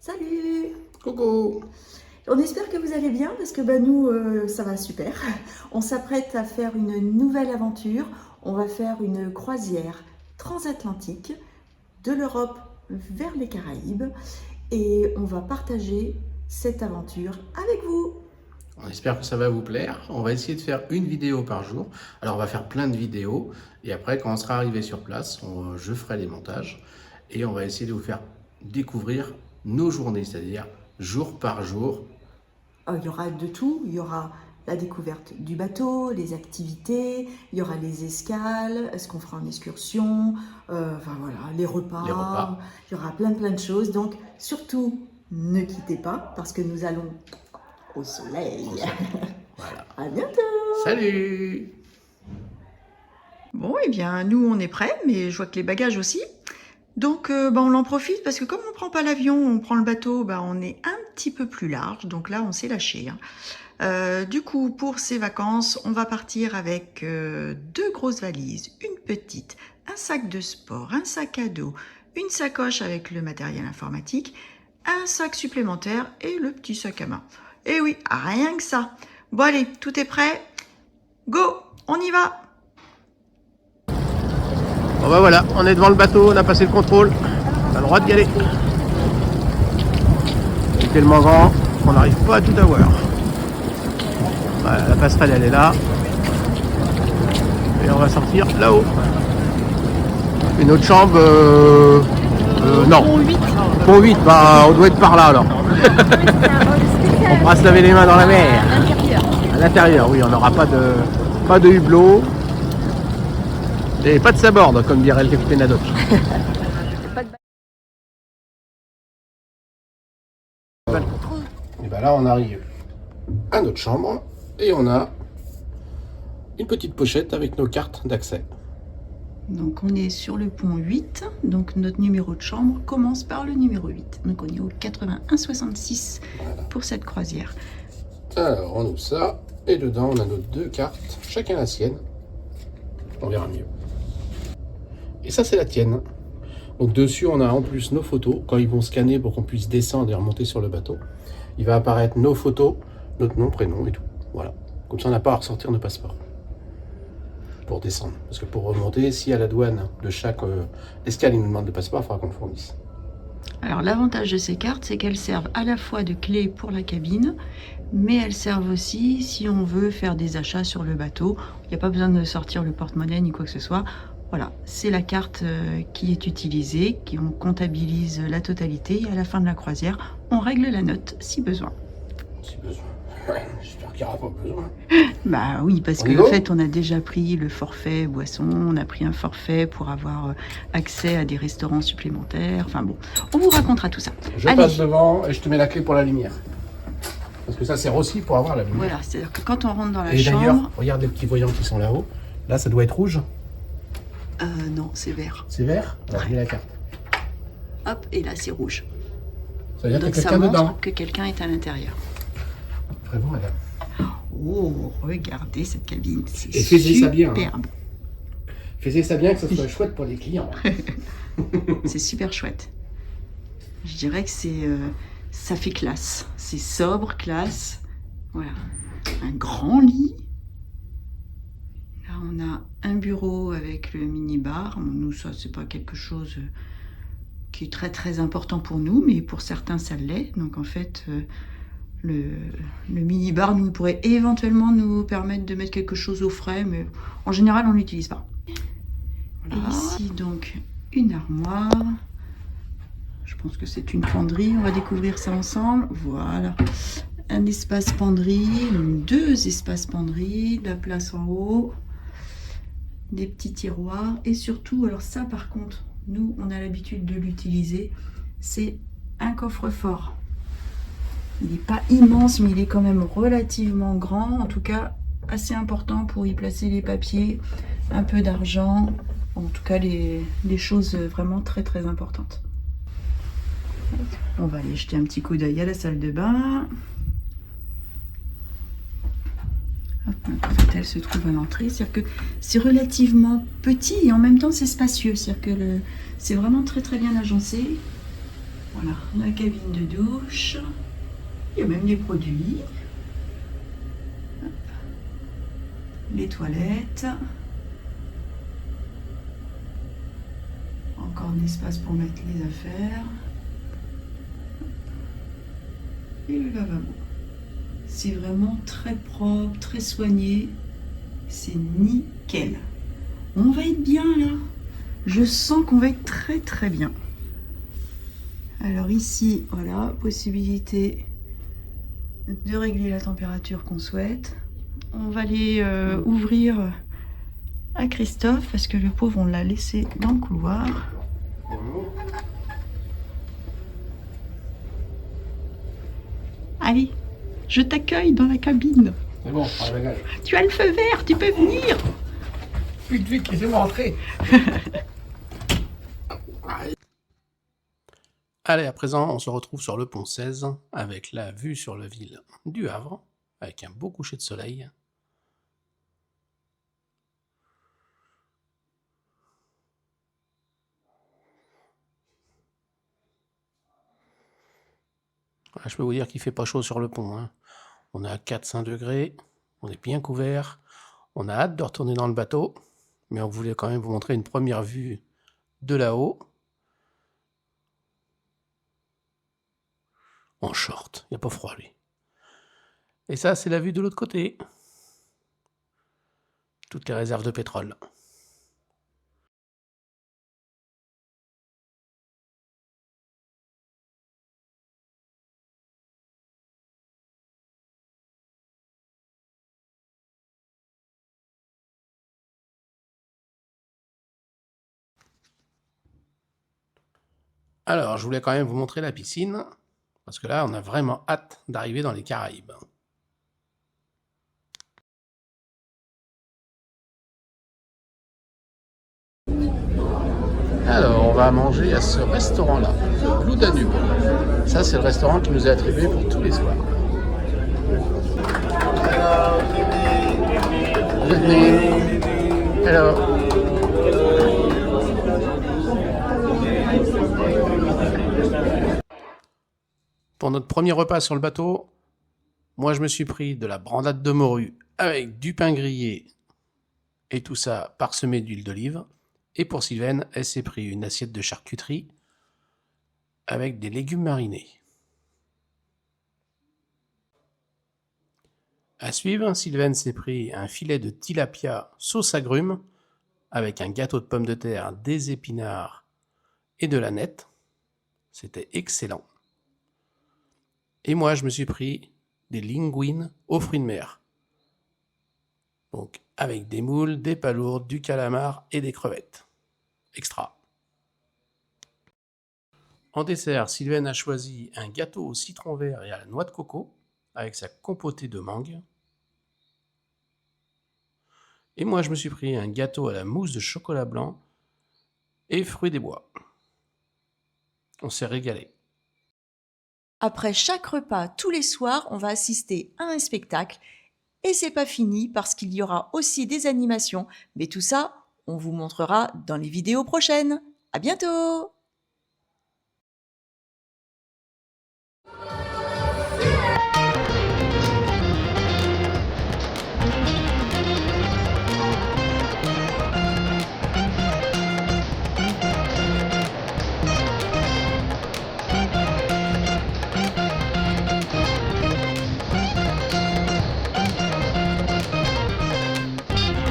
Salut! Coucou! On espère que vous allez bien parce que nous, ça va super. On s'apprête à faire une nouvelle aventure. On va faire une croisière transatlantique de l'Europe vers les Caraïbes et on va partager cette aventure avec vous. On espère que ça va vous plaire. On va essayer de faire une vidéo par jour. Alors on va faire plein de vidéos et après quand on sera arrivé sur place, je ferai les montages et on va essayer de vous faire découvrir nos journées, c'est-à-dire jour par jour. Il y aura de tout. Il y aura la découverte du bateau, les activités, il y aura les escales, est-ce qu'on fera une excursion, enfin voilà, les repas, il y aura plein de choses. Donc surtout, ne quittez pas parce que nous allons au soleil. Voilà. À bientôt. Salut! Bon, eh bien, nous, on est prêts, mais je vois que les bagages aussi. Donc, on en profite parce que comme on ne prend pas l'avion, on prend le bateau, on est un petit peu plus large. Donc là, on s'est lâché. Du coup, pour ces vacances, on va partir avec 2 grosses valises, une petite, un sac de sport, un sac à dos, une sacoche avec le matériel informatique, un sac supplémentaire et le petit sac à main. Et oui, rien que ça. Bon allez, tout est prêt. Go, on y va. Bon bah voilà, on est devant le bateau, on a passé le contrôle. On a le droit d'y aller. C'est tellement grand qu'on n'arrive pas à tout avoir. Voilà, la passerelle elle est là. Et on va sortir là-haut. Une autre chambre, non. Pont 8, on doit être par là alors. On pourra se laver les mains dans la mer. À l'intérieur, oui, on n'aura pas de hublot. Et pas de sabord, comme dirait le capitaine Haddock. Et là, on arrive à notre chambre et on a une petite pochette avec nos cartes d'accès. Donc on est sur le pont 8, donc notre numéro de chambre commence par le numéro 8. Donc on est au 8166 voilà. Pour cette croisière. Alors on ouvre ça et dedans on a nos 2 cartes, chacun la sienne. On verra mieux. Et ça c'est la tienne. Donc dessus on a en plus nos photos. Quand ils vont scanner pour qu'on puisse descendre et remonter sur le bateau, il va apparaître nos photos, notre nom, prénom et tout. Voilà. Comme ça on n'a pas à ressortir nos passeports pour descendre. Parce que pour remonter, si à la douane de chaque escale il nous demande le passeport, il faudra qu'on le fournisse. Alors l'avantage de ces cartes, c'est qu'elles servent à la fois de clé pour la cabine, mais elles servent aussi si on veut faire des achats sur le bateau. Il n'y a pas besoin de sortir le porte-monnaie ni quoi que ce soit. Voilà, c'est la carte qui est utilisée, on comptabilise la totalité et à la fin de la croisière, on règle la note si besoin. Si besoin. Ouais, j'espère qu'il n'y aura pas besoin. Bah oui, parce qu'en fait, on a déjà pris le forfait boisson, on a pris un forfait pour avoir accès à des restaurants supplémentaires. Enfin bon, on vous racontera tout ça. Je passe devant et je te mets la clé pour la lumière. Parce que ça sert aussi pour avoir la lumière. Voilà, c'est-à-dire que quand on rentre dans la chambre... Et d'ailleurs, chambre... regarde les petits voyants qui sont là-haut. Là, ça doit être rouge. Non, c'est vert. C'est vert? Alors, je mets la carte. Hop, et là, c'est rouge. Ça veut dire donc que ça montre dedans. que quelqu'un est à l'intérieur. Prévu, madame. Oh, regardez cette cabine, c'est superbe. Ça bien, hein. Faisez ça bien, que ce soit chouette pour les clients. C'est super chouette. Je dirais que ça fait classe. C'est sobre, classe. Voilà. Un grand lit. Là, on a un bureau avec le mini-bar. Nous, ça, c'est pas quelque chose qui est très très important pour nous, mais pour certains, ça l'est. Donc, en fait... Le mini-bar nous pourrait éventuellement nous permettre de mettre quelque chose au frais, mais en général, on ne l'utilise pas. Voilà. Et ici, donc, une armoire. Je pense que c'est une penderie. On va découvrir ça ensemble. Voilà. Un espace penderie, 2 espaces penderie, de la place en haut, des petits tiroirs. Et surtout, alors ça, par contre, nous, on a l'habitude de l'utiliser, c'est un coffre-fort. Il n'est pas immense, mais il est quand même relativement grand. En tout cas, assez important pour y placer les papiers, un peu d'argent. En tout cas, les choses vraiment très très importantes. On va aller jeter un petit coup d'œil à la salle de bain. Hop, en fait, elle se trouve à l'entrée. C'est-à-dire que c'est relativement petit et en même temps, c'est spacieux. C'est-à-dire que c'est vraiment très très bien agencé. Voilà, la cabine de douche. Il y a même des produits. Hop. Les toilettes. Encore d'espace pour mettre les affaires. Et le lavabo. C'est vraiment très propre, très soigné. C'est nickel. On va être bien là. Je sens qu'on va être très très bien. Alors ici, voilà, possibilité de régler la température qu'on souhaite. On va aller ouvrir à Christophe parce que le pauvre on l'a laissé dans le couloir. Allez, je t'accueille dans la cabine. C'est bon, on dégage. Tu as le feu vert, tu peux venir. Vite, vite, laissez-moi rentrer. Allez, à présent, on se retrouve sur le pont 16 avec la vue sur la ville du Havre, avec un beau coucher de soleil. Je peux vous dire qu'il fait pas chaud sur le pont, hein. On est à 4-5 degrés, on est bien couvert, on a hâte de retourner dans le bateau, mais on voulait quand même vous montrer une première vue de là-haut. En short, il n'y a pas froid lui. Et ça, c'est la vue de l'autre côté. Toutes les réserves de pétrole. Alors, je voulais quand même vous montrer la piscine, parce que là, on a vraiment hâte d'arriver dans les Caraïbes. Alors, on va manger à ce restaurant-là, le Blue Danube. Ça, c'est le restaurant qui nous est attribué pour tous les soirs. Good evening. Hello. Pour notre premier repas sur le bateau, moi je me suis pris de la brandade de morue avec du pain grillé et tout ça parsemé d'huile d'olive. Et pour Sylvaine, elle s'est pris une assiette de charcuterie avec des légumes marinés. À suivre, Sylvaine s'est pris un filet de tilapia sauce agrumes avec un gâteau de pommes de terre, des épinards et de la nette. C'était excellent. Et moi, je me suis pris des linguines aux fruits de mer. Donc, avec des moules, des palourdes, du calamar et des crevettes. Extra. En dessert, Sylvaine a choisi un gâteau au citron vert et à la noix de coco, avec sa compotée de mangue. Et moi, je me suis pris un gâteau à la mousse de chocolat blanc et fruits des bois. On s'est régalé. Après chaque repas, tous les soirs, on va assister à un spectacle. Et c'est pas fini parce qu'il y aura aussi des animations. Mais tout ça, on vous montrera dans les vidéos prochaines. À bientôt!